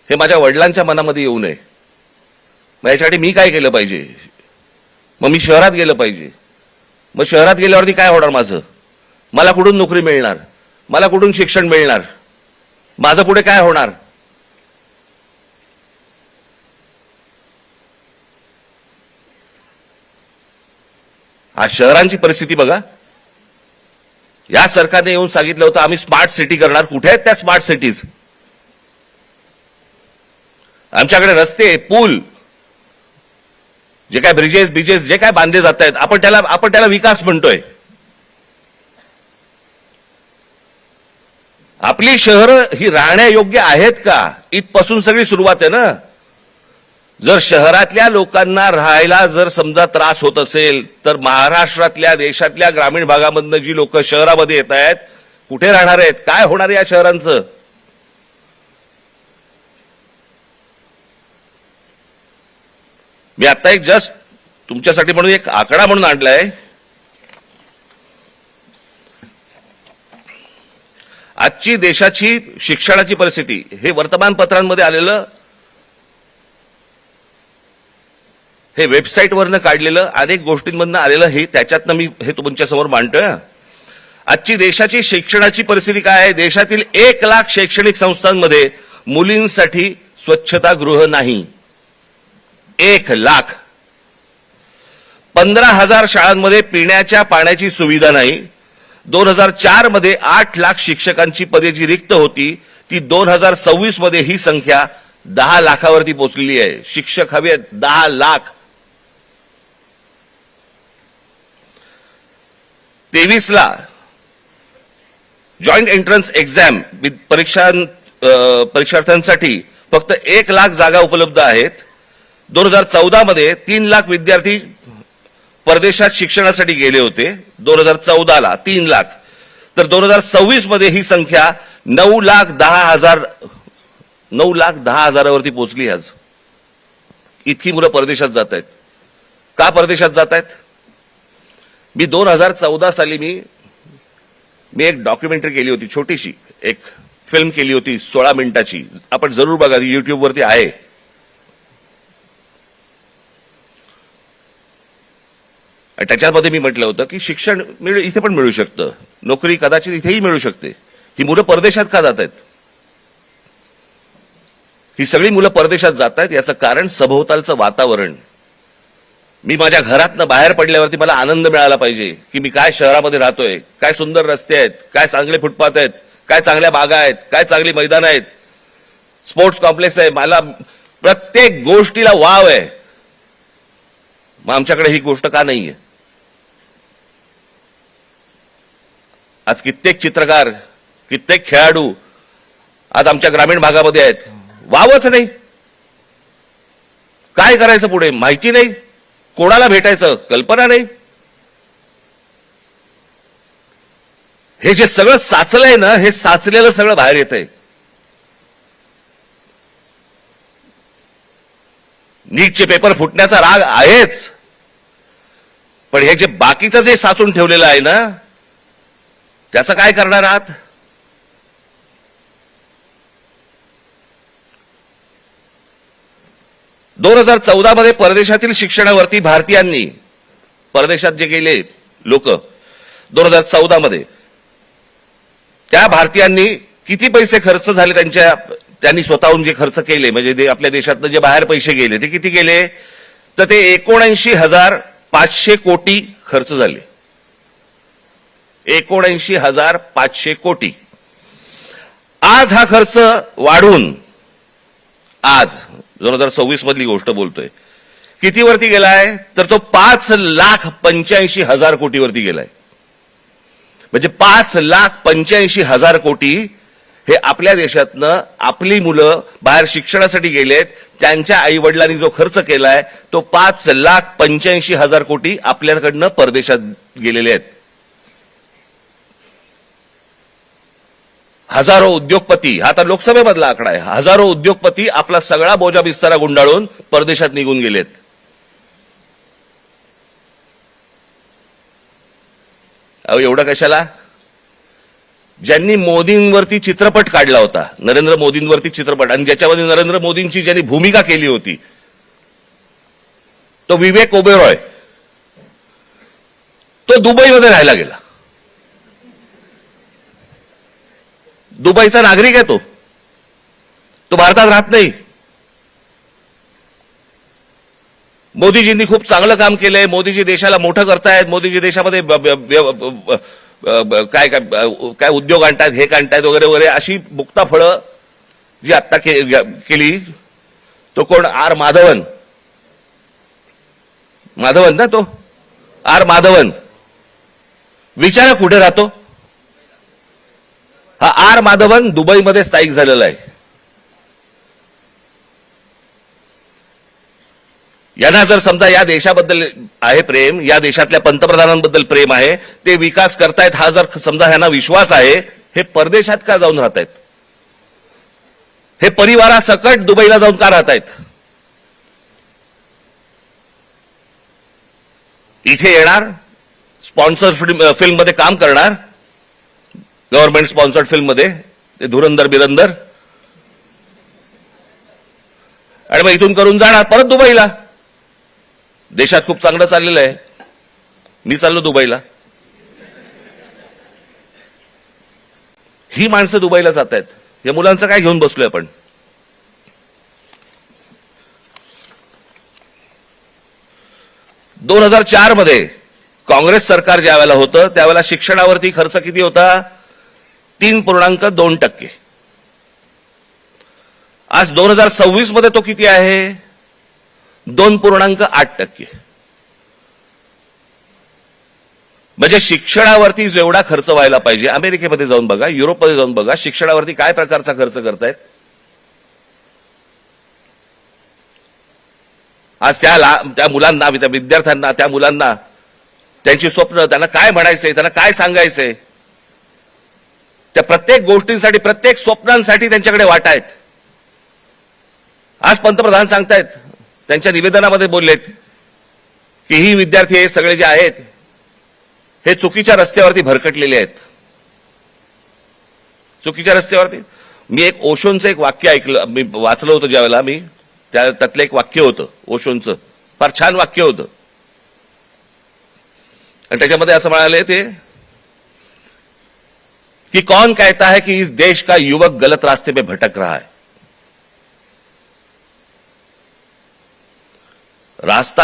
हे माझ्या वडिलांच्या मनामध्ये येऊ नये. मग याच्यासाठी मी काय केलं पाहिजे? मग मी शहरात गेलं पाहिजे. मग शहरात गेल्यावरती काय होणार माझं? मला कुठून नोकरी मिळणार? मला कुठून शिक्षण मिळणार? माझं पुढे काय होणार? आज शहरांची परिस्थिती बघा. या सरकारने येऊन सांगितलं होतं आम्ही स्मार्ट सिटी करणार. कुठे आहेत त्या स्मार्ट सिटीज? आमच्याकडे रस्ते, पूल, जे काय ब्रिजेस जे काय बांधले जात आहेत, आपण त्याला विकास म्हणतोय. आपली शहरं ही राहण्यायोग्य आहेत का? इथपासून सगळी सुरुवात आहे ना. जर शहरातल्या लोकांना राहायला जर समजा त्रास होत असेल तर महाराष्ट्रातल्या, देशातल्या ग्रामीण भागामधनं जी लोक शहरामध्ये येत आहेत, कुठे राहणार आहेत? काय होणार या शहरांचं? मी आता एक जस्ट तुमच्यासाठी म्हणून एक आकडा म्हणून आणलाय. आजची देशाची शिक्षणाची परिस्थिती हे वर्तमानपत्रांमध्ये आलेलं, हे वेबसाईटवरनं काढलेलं, अनेक गोष्टींमधनं आलेलं, हे त्याच्यातनं मी हे तुमच्यासमोर मांडतोय. आजची देशाची शिक्षणाची परिस्थिती काय आहे? देशातील 1 लाख शैक्षणिक संस्थांमध्ये मुलींसाठी स्वच्छतागृह नाही. 1 लाख. 15,000 शाळांमध्ये पिण्याच्या पाण्याची सुविधा नाही. 2004 मध्ये 8 लाख शिक्षकांची पदे जी रिक्त होती ती 2026 मध्ये ही संख्या 10 लाखावरती पोहोचलेली आहे. शिक्षक हवे 10 लाख. 23 ला जॉईंट एंट्रन्स एक्झाम परीक्षार्थ्यांसाठी फक्त 1 लाख जागा उपलब्ध आहेत. 2014 मध्ये 3 लाख विद्यार्थी परदेशात शिक्षणासाठी गेले होते. 2014 ला 3 लाख. तर 2026 मध्ये ही संख्या 9,10,000वरती पोहोचली. आज इतकी मुलं परदेशात जात आहेत. का परदेशात जात आहेत? मी 2014 साली मी एक डॉक्युमेंटरी केली होती, छोटीशी एक फिल्म केली होती 16 मिनिटाची. आपण जरूर बघा, युट्यूबवरती आहे. त्याच्यामध्ये मी म्हटलं होतं की शिक्षण इथे पण मिळू शकतं, नोकरी कदाचित इथेही मिळू शकते. ही मुलं परदेशात का जात आहेत? ही सगळी मुलं परदेशात जात आहेत याचं कारण सभोवतालचं वातावरण. मी माझ्या घरातनं बाहेर पडल्यावरती मला आनंद मिळाला पाहिजे की मी काय शहरामध्ये राहतोय, काय सुंदर रस्ते आहेत, काय चांगले फुटपाथ आहेत, काय चांगल्या बागा आहेत, काय चांगली मैदान आहेत, स्पोर्ट्स कॉम्प्लेक्स आहे. मला प्रत्येक गोष्टीला वाव आहे. मग आमच्याकडे ही गोष्ट का नाहीये? आज कित्येक चित्रकार, कित्येक खेळाडू आज आमच्या ग्रामीण भागामध्ये आहेत. वावच नाही. काय करायचं पुढे माहिती नाही. कोणाला भेटायचं कल्पना नाही. हे जे सगळं साचलंय ना, हे साचलेलं सगळं बाहेर येतंय. नीटचे पेपर फुटण्याचा राग आहेच, पण हे जे बाकीचं जे साचून ठेवलेलं आहे ना, त्याचं काय करणार आहात? - 2014 मध्ये परदेशातील शिक्षणावरती भारतीयांनी, परदेशात जे गेले लोक 2014 मध्ये, त्या भारतीयांनी किती पैसे खर्च झाले त्यांनी स्वतःहून जे खर्च केले, म्हणजे आपल्या देशातनं जे बाहेर पैसे गेले ते किती गेले? तर ते 79,500 कोटी खर्च झाले. 79,500 कोटी. आज हा खर्च वाढून, आज 2026 मधली गोष्ट बोलतोय, किती वरती गेलाय? तर तो 5,85,000 कोटीवरती गेलाय. म्हणजे 5,85,000 कोटी हे आपल्या देशातनं आपली मुलं बाहेर शिक्षणासाठी गेलेत, त्यांच्या आई वडिलांनी जो खर्च केलाय तो 5,85,000 कोटी आपल्याकडनं परदेशात गेलेले आहेत. हजारो उद्योगपती, हा आता लोकसभेमधला आकडा आहे, हजारो उद्योगपती आपला सगळा बोजा बिस्तारा गुंडाळून परदेशात निघून गेलेत. अहो एवढं कशाला? ज्यांनी मोदींवरती चित्रपट काढला होता, नरेंद्र मोदींवरती चित्रपट, आणि ज्याच्यामध्ये नरेंद्र मोदींची ज्यांनी भूमिका केली होती, तो विवेक ओबेरॉय, तो दुबईमध्ये राहायला गेला. दुबईचा नागरिक आहे तो भारतात राहत नाही. मोदीजींनी खूप चांगलं काम केलंय. मोदीजी देशाला मोठं करतायत. मोदीजी देशामध्ये काय काय काय उद्योग आणतायत, हे आणतायत वगैरे वगैरे, अशी मुक्ता फळं जी आत्ता केली. तो कोण? आर माधवन ना, तो आर माधवन. विचारा कुठे राहतो हा आर माधवन? दुबईमध्ये स्थायिक झालेला आहे. यांना जर समजा या देशाबद्दल आहे प्रेम, या देशातल्या पंतप्रधानांबद्दल प्रेम आहे, ते विकास करतायत, हा जर समजा ह्यांना विश्वास आहे, हे परदेशात का जाऊन राहतायत? हे परिवारासकट दुबईला जाऊन का राहतायत? इथे येणार, स्पॉन्सर फिल्म मध्ये काम करणार, गव्हर्नमेंट स्पॉन्सर्ड फिल्म मध्ये, ते धुरंधर बिरंदर, आणि मग इथून करून जाणार परत दुबईला. देशात खूप चांगलं चाललेलं आहे. मी चाललो दुबईला. ही माणसं दुबईला जात आहेत. या मुलांचं काय घेऊन बसलोय आपण? दोन 2004 मध्ये काँग्रेस सरकार ज्या वेळेला होतं, त्यावेळेला शिक्षणावरती खर्च किती होता? 3.2%. आज 2026 मध्ये तो किती आहे? 2.8%. म्हणजे शिक्षणावरती जेवढा खर्च व्हायला पाहिजे, अमेरिकेमध्ये जाऊन बघा, युरोपमध्ये जाऊन बघा, शिक्षणावरती काय प्रकारचा खर्च करतायत. आज त्या मुलांना, त्या विद्यार्थ्यांना, त्या मुलांना त्यांची स्वप्न, त्यांना काय म्हणायचंय, त्यांना काय सांगायचंय, त्या प्रत्येक गोष्टींसाठी, प्रत्येक स्वप्नांसाठी त्यांच्याकडे वाटा आहेत. आज पंतप्रधान सांगतायत, त्यांच्या निवेदनामध्ये बोललेत की ही विद्यार्थी हे सगळे जे आहेत, हे चुकीच्या रस्त्यावरती भरकटलेले आहेत. चुकीच्या रस्त्यावरती. मी एक ओशोंचं एक वाक्य ऐकलं, मी वाचलं होतं ज्यावेळेला, मी त्यातलं एक वाक्य होतं ओशोंचं, फार छान वाक्य होतं. आणि त्याच्यामध्ये असं म्हणाले ते कि कौन कहता है कि इस देश का युवक गलत रास्ते पे भटक रहा है. रास्ता